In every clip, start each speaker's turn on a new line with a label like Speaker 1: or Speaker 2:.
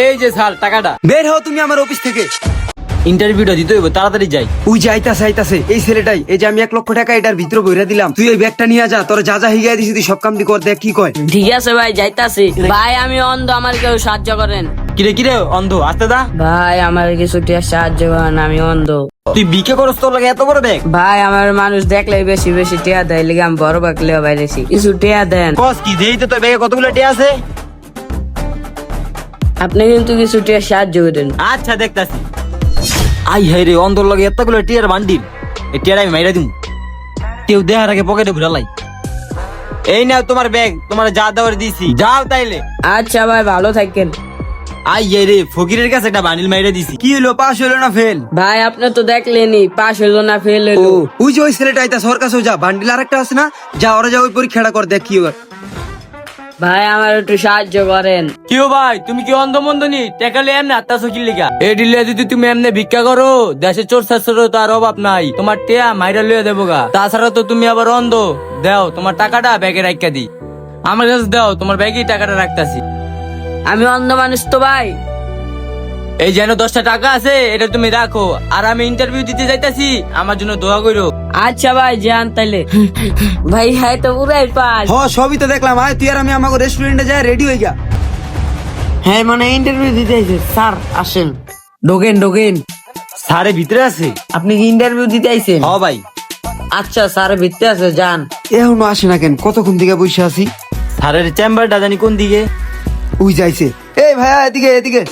Speaker 1: এই যে স্যার টাকাটা।
Speaker 2: বের হও তুমি আমার অফিস থেকে।
Speaker 1: ইন্টারভিউটা দিতে হইব, তাড়াতাড়ি যাই।
Speaker 2: ওই যে আইতাছে এই ছেলেটাই। এই যে আমি 1 লক্ষ টাকা এটার ভিতরে বইরা দিলাম, তুই ওই ব্যাগটা নিয়ে যা। তোর যা যা হিগাই দিছি তুই সব কাম দি কর, দেখ কি কয়।
Speaker 3: ঠিক আছে ভাই, যাইতাছি। ভাই আমি অন্ধ, আমার কেউ সাহায্য করেন।
Speaker 1: কিরে অন্ধ, আসতে দা।
Speaker 3: ভাই আমার কিছু টিয়া সাহায্য করেন, আমি অন্ধ।
Speaker 1: তুই বিকে করস, তোর লাগে এত বড় ব্যাগ?
Speaker 3: ভাই আমার মানুষ দেখলে বেশি বেশি টিয়া দেয়, লিগে আমি বড় ব্যাগ লিয়ে বাইরেছি, কিছু টিয়া দেন।
Speaker 1: কস কি দেই তো, তোর ব্যাগে কতগুলো টিয়া আছে?
Speaker 3: আপনি কিন্তু কিছু টিয়া সাহায্য করেন।
Speaker 1: আচ্ছা দেখতাছি। আই হাই রে, অন্ধর লাগে এতগুলো টিয়ার বান্ডিল। এই টিয়ার আমি মাইরা দিমু। কেউ দেহার আগে পকেটে ভুলালাই। এই নাও তোমার ব্যাগ, তোমার যা দেওয়ার দিছি, যাও তাইলে।
Speaker 3: আচ্ছা ভাই, ভালো থাকেন।
Speaker 1: আই হাই রে, ফকিরের কাছে একটা বান্ডিল মাইরা দিছি।
Speaker 2: কি হলো, পাস হলো না ফেল?
Speaker 3: ভাই আপনি তো দেখলেনি, পাস হইলো না ফেল হইলো।
Speaker 2: ওই যে ওই ছেলেটা আইতাছে, ওর কাছেও যা। বান্ডিল আরেকটা আছে না, যা ওরা যা ওই পরীক্ষাটা কর, দেখ কি হয়।
Speaker 3: ভাই আমার একটু সাহায্য করেন।
Speaker 1: কিও ভাই, তুমি কি অন্ধ মন্দ নি? টেকালে এমনি আত্মা সকিল লিগা। এই ডিলে যদি তুমি এমনি ভিক্ষা করো, দেশে চোর শাস্ত্র তো আর অভাব নাই। তোমার টেয়া মাইরা লইয়া দেবো গা। তাছাড়া তো তুমি আবার অন্ধ। দাও তোমার টাকাটা ব্যাগে রাখা দি। আমার কাছে দাও, তোমার ব্যাগেই টাকাটা রাখতাছি।
Speaker 3: আমি অন্ধ মানুষ তো ভাই।
Speaker 1: এই যেন 10টা টাকা আছে, এটা তুমি রাখো। আর আমি ইন্টারভিউ দিতে যাইতাছি, আমার জন্য দোয়া করো।
Speaker 3: আচ্ছা ভাই, যান তাইলে। ভাই হ্যাঁ তো পুরাই পাস।
Speaker 2: হ, সবই তো দেখলাম। আয় তুই আর আমি আমাকে রেস্টুরেন্টে যাই, রেডি হয়ে গা।
Speaker 3: হ্যাঁ মানে ইন্টারভিউ দিতে আইছে স্যার, আসেন।
Speaker 2: ঢোকেন।
Speaker 1: স্যারে ভিতরে আছে?
Speaker 3: আপনি কি ইন্টারভিউ দিতে আইছেন?
Speaker 1: হ ভাই।
Speaker 3: আচ্ছা স্যার ভিতরে আছে, যান।
Speaker 2: এখনো আসে না কেন? কতক্ষণ থেকে বসে আছি।
Speaker 1: স্যারের চেম্বারটা জানি কোন দিকে।
Speaker 2: ওই যাইছে। এই ভাইয়া, এদিকে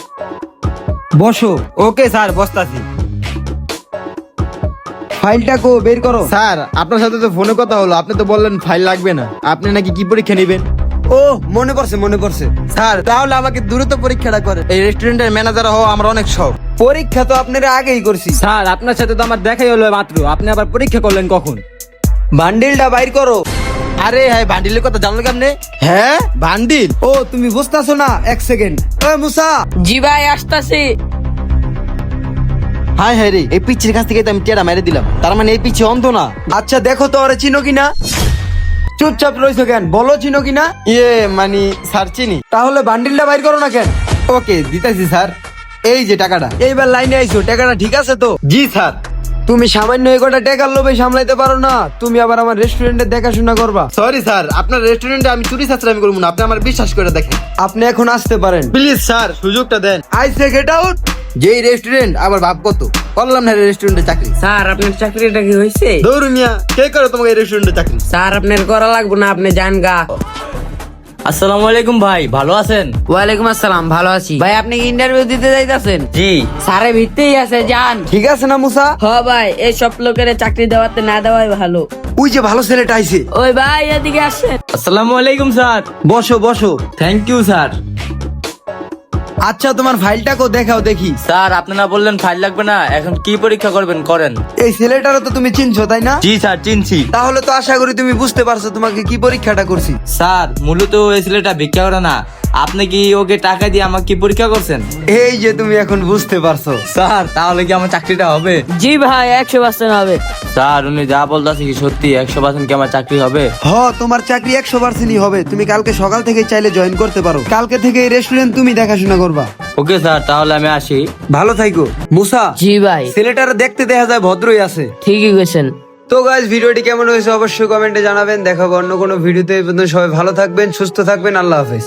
Speaker 2: বসো।
Speaker 1: ওকে স্যার, বসতাছি।
Speaker 2: ফাইলটা কো, বের করো।
Speaker 4: স্যার, আপনার সাথে তো ফোনে কথা হলো, আপনি তো বললেন ফাইল লাগবে না। আপনি নাকি কি পরীক্ষা নেবেন?
Speaker 2: ও মনে পড়ছে।
Speaker 4: স্যার, তাহলে আমাকে দ্রুত পরীক্ষাটা করেন। এই রেস্টুরেন্টের ম্যানেজার হওয়া আমার অনেক শখ।
Speaker 2: পরীক্ষা তো আপনারা আগেই করছি।
Speaker 1: স্যার আপনার সাথে তো আমার দেখাই হলো মাত্র, আপনি আবার পরীক্ষা করলেন কখন?
Speaker 2: বান্ডিলটা বাইর করো।
Speaker 4: আরে হ্যাঁ, বান্ডিলের কথা জানলো কেমনে? হ্যাঁ, বান্ডিল।
Speaker 2: ও তুমি বুঝতেছো না? 1 সেকেন্ড। ওই মুসা,
Speaker 3: জি ভাই আসতাছি।
Speaker 4: হাই হাই রে, এই পিচ্ছির কাছ থেকে তো আমি টেরা মেরে দিলাম। তার মানে এই পিচ্ছি অন্ধ না।
Speaker 2: আচ্ছা দেখো তো ওরে চিনো কিনা। চুপচাপ রইছো কেন? বলো চিনো কিনা।
Speaker 4: মানে স্যার চিনি।
Speaker 2: তাহলে বান্ডিলটা বাইর করো না কেন?
Speaker 4: ওকে, দিতেছি স্যার। এই যে টাকাটা।
Speaker 2: এইবার লাইনে আইছো, টাকাটা ঠিক আছে তো?
Speaker 4: জি স্যার।
Speaker 2: তুমি সামান্য এই কটা টাকার লোভে সামলাইতে পারো না? তুমি আবার আমার রেস্টুরেন্টে দেখাশোনা করবা।
Speaker 4: সরি স্যার, আপনার রেস্টুরেন্টে আমি চুরি ছাত্রামি করবো না। আপনি আমার বিশ্বাস করে দেখেন।
Speaker 2: আপনি এখন আসতে পারেন।
Speaker 4: প্লিজ স্যার, সুযোগটা দেন।
Speaker 2: I say get out.
Speaker 4: যেই রেস্টুরেন্ট আবার ভাব কত করলাম না রেস্টুরেন্টে চাকরি।
Speaker 3: স্যার আপনার চাকরিটা কি হয়েছে?
Speaker 4: দৌড় মিয়া, কে করে তোমাকে এই রেস্টুরেন্টে চাকরি?
Speaker 3: স্যার আপনার করা লাগবে না, আপনি যান গা।
Speaker 1: আসসালামু আলাইকুম ভাই, ভালো আছেন?
Speaker 3: ওয়ালাইকুম আসসালাম, ভালো আছি। ভাই আপনি কি ইন্টারভিউ দিতে যাইতাছেন?
Speaker 1: জি।
Speaker 3: স্যারে ভিতরেই আছে, যান।
Speaker 2: ঠিক আছে না মুসা?
Speaker 3: হ ভাই, এই সব লোকের চাকরি দেওয়াতে না দেওয়াই ভালো।
Speaker 2: ওই যে ভালো ছেলেটা আইছে।
Speaker 3: ওই ভাই এদিকে আসেন।
Speaker 1: আসসালামু আলাইকুম স্যার।
Speaker 2: বসো।
Speaker 1: Thank you sir.
Speaker 2: আচ্ছা তোমার ফাইলটা কো, দেখাও দেখি।
Speaker 1: স্যার আপনারা বললেন ফাইল লাগবে না, এখন কি পরীক্ষা করবেন করেন।
Speaker 2: এই ছেলেটারও তো তুমি চিনছো তাই না?
Speaker 1: জি স্যার, চিনছি।
Speaker 2: তাহলে তো আশা করি তুমি বুঝতে পারছো তোমাকে কি পরীক্ষাটা করছি।
Speaker 1: স্যার মূলত এই ছেলেটা ভিক্ষা করে না, আপনি কি ওকে টাকা দিয়ে আমাকে কি পরীক্ষা করছেন?
Speaker 2: এই যে তুমি এখন বুঝতে পারছো।
Speaker 1: স্যার তাহলে কি আমার চাকরিটা হবে?
Speaker 3: জি ভাই 100% হবে।
Speaker 1: স্যার উনি যা বলতেছে কি সত্যি? 100% কি আমার চাকরি হবে?
Speaker 2: তোমার চাকরি 100%ই হবে। তুমি কালকে সকাল থেকে চাইলে জয়েন করতে পারো। কালকে থেকে এই রেস্টুরেন্ট তুমি দেখাশোনা করবা।
Speaker 1: ওকে স্যার, তাহলে আমি আসি।
Speaker 2: ভালো থাইকো। মুসা,
Speaker 3: জি ভাই,
Speaker 2: ছেলেটার দেখতে দেখা যায় ভদ্রই আছে।
Speaker 3: ঠিকই কইছেন।
Speaker 2: তো গাইস, ভিডিওটি কেমন হয়েছে অবশ্যই কমেন্টে জানাবেন। দেখাবো অন্য কোনো ভিডিওতে। এই পর্যন্ত সবাই ভালো থাকবেন, সুস্থ থাকবেন। আল্লাহ হাফেজ।